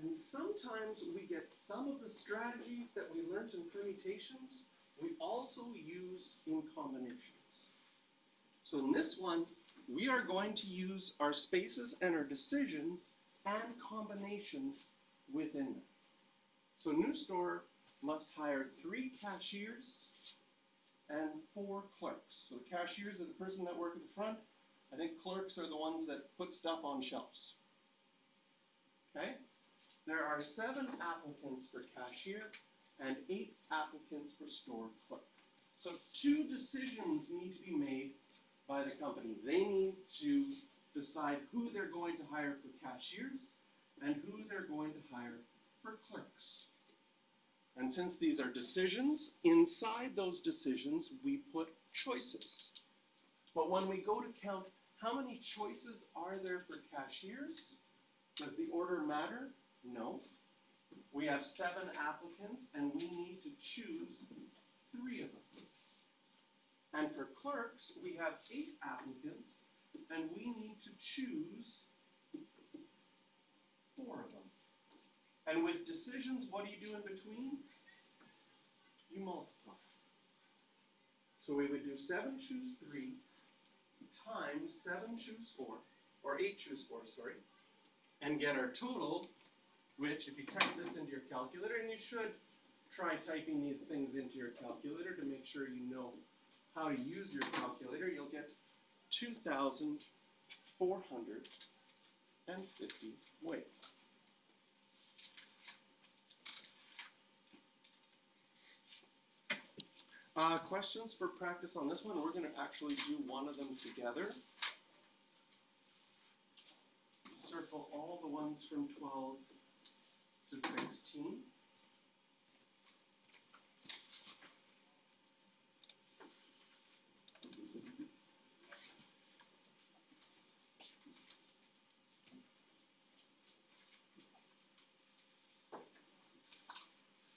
And sometimes we get some of the strategies that we learned in permutations, we also use in combinations. So in this one, we are going to use our spaces and our decisions and combinations within them. So new store must hire 3 cashiers and 4 clerks. So the cashiers are the person that work at the front. I think clerks are the ones that put stuff on shelves. Okay? There are 7 applicants for cashier and 8 applicants for store clerk. So 2 decisions need to be made by the company. They need to decide who they're going to hire for cashiers and who they're going to hire for clerks. And since these are decisions, inside those decisions we put choices. But when we go to count how many choices are there for cashiers, does the order matter? No. We have 7 applicants and we need to choose 3 of them. And for clerks, we have 8 applicants and we need to choose 4 of them. And with decisions, what do you do in between? You multiply. So we would do 7 choose 3 times 7 choose 4, or 8 choose 4, sorry, and get our total, which if you type this into your calculator, and you should try typing these things into your calculator to make sure you know how to use your calculator, you'll get 2,450 weights. Questions for practice on this one? We're going to actually do one of them together. Circle all the ones from 12 to 16.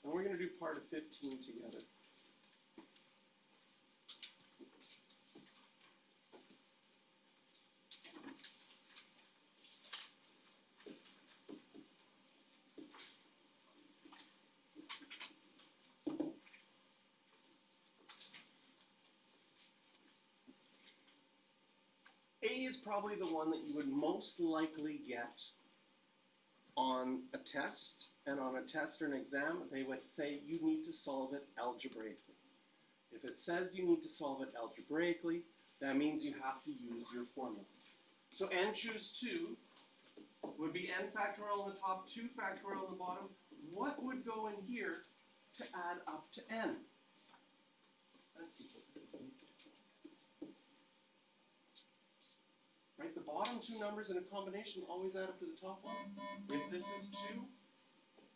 And we're going to do part of 15 together. A is probably the one that you would most likely get on a test, and on a test or an exam, they would say you need to solve it algebraically. If it says you need to solve it algebraically, that means you have to use your formulas. So n choose 2 would be n factorial on the top, 2 factorial on the bottom. What would go in here to add up to n? Right, the bottom 2 numbers in a combination always add up to the top one. If this is 2.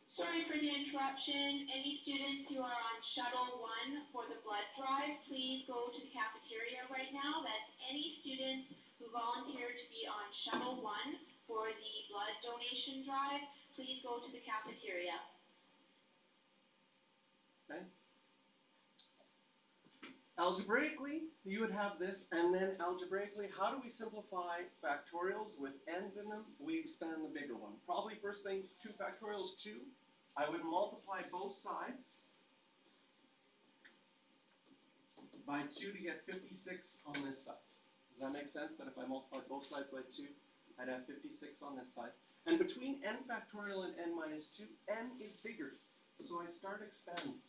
Sorry for the interruption. Any students who are on shuttle 1 for the blood drive, please go to the cafeteria right now. That's any students who volunteer to be on shuttle 1 for the blood donation drive, please go to the cafeteria. Okay. Algebraically, you would have this, and then algebraically, how do we simplify factorials with n's in them? We expand the bigger one. Probably first thing, 2 factorials 2. I would multiply both sides by 2 to get 56 on this side. Does that make sense? That if I multiply both sides by 2, I'd have 56 on this side. And between n factorial and n minus 2, n is bigger. So I start expanding.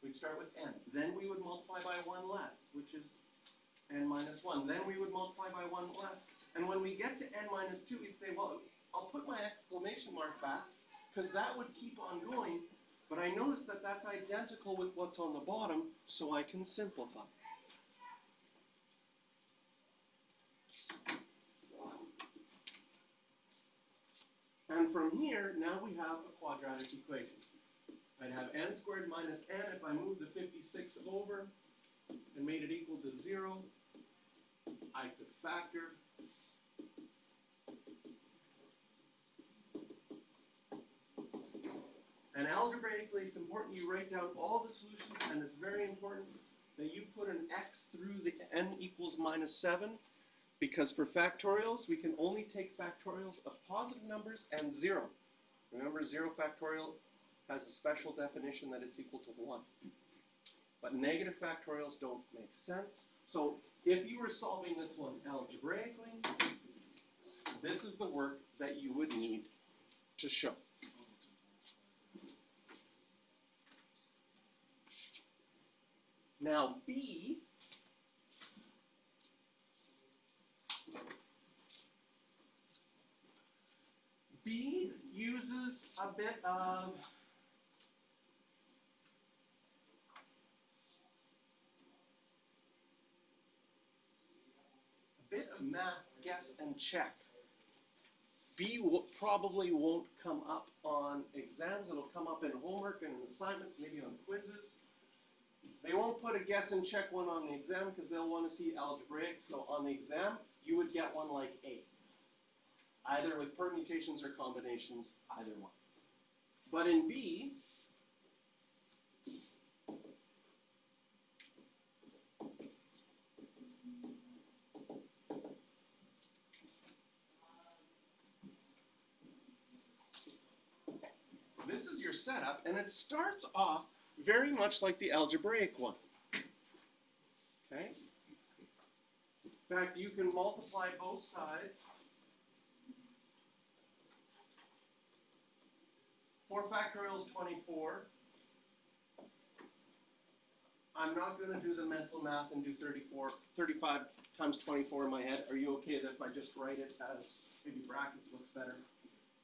We'd start with n. Then we would multiply by 1 less, which is n minus 1. Then we would multiply by 1 less. And when we get to n minus 2, we'd say, well, I'll put my exclamation mark back, because that would keep on going. But I notice that that's identical with what's on the bottom, so I can simplify. And from here, now we have a quadratic equation. I'd have n squared minus n if I moved the 56 over and made it equal to 0. I could factor. And algebraically, it's important you write down all the solutions, and it's very important that you put an x through the n equals minus 7, because for factorials, we can only take factorials of positive numbers and 0. Remember, 0 factorial has a special definition that it's equal to 1. But negative factorials don't make sense. So if you were solving this one algebraically, this is the work that you would need to show. Now B uses a bit of math, guess, and check. B probably won't come up on exams. It'll come up in homework and assignments, maybe on quizzes. They won't put a guess and check one on the exam because they'll want to see algebraic. So on the exam, you would get one like A. Either with permutations or combinations, either one. But in B, this is your setup, and it starts off very much like the algebraic one. Okay? In fact, you can multiply both sides. 4 factorial is 24. I'm not going to do the mental math and do 35 times 24 in my head. Are you okay that if I just write it as, maybe brackets looks better,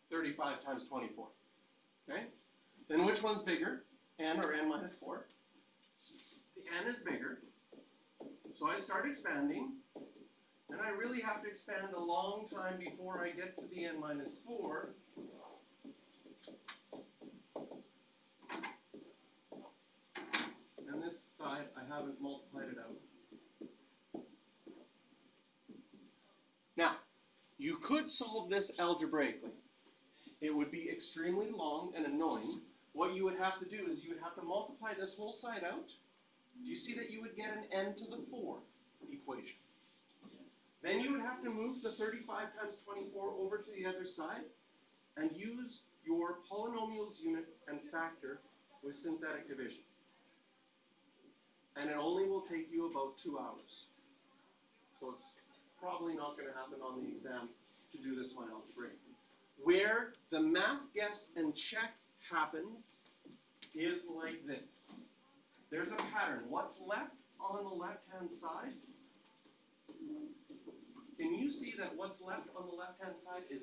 35 times 24? Okay? Then which one's bigger? N or n minus 4? The n is bigger. So I start expanding. And I really have to expand a long time before I get to the n minus 4. And this side, I haven't multiplied it out. Now, you could solve this algebraically. It would be extremely long and annoying. What you would have to do is you would have to multiply this whole side out. Do you see that you would get an n to the 4 equation? Then you would have to move the 35 times 24 over to the other side and use your polynomials unit and factor with synthetic division. And it only will take you about 2 hours. So it's probably not going to happen on the exam to do this one algebraically. Where the math, guess, and check happens is like this. There's a pattern. What's left on the left-hand side? Can you see that what's left on the left-hand side is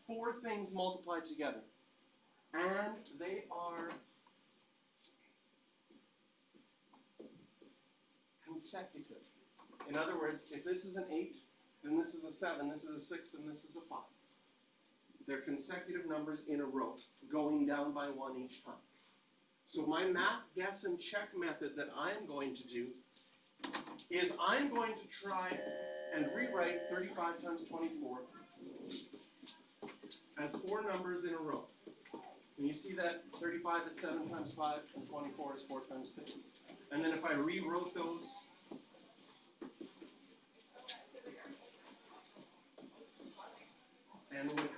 4 things multiplied together? And they are consecutive. In other words, if this is an 8, then this is a 7, this is a 6, and this is a 5. They're consecutive numbers in a row, going down by 1 each time. So my math, guess, and check method that I'm going to do is I'm going to try and rewrite 35 times 24 as 4 numbers in a row. And you see that 35 is 7 times 5, and 24 is 4 times 6. And then if I rewrote those, and would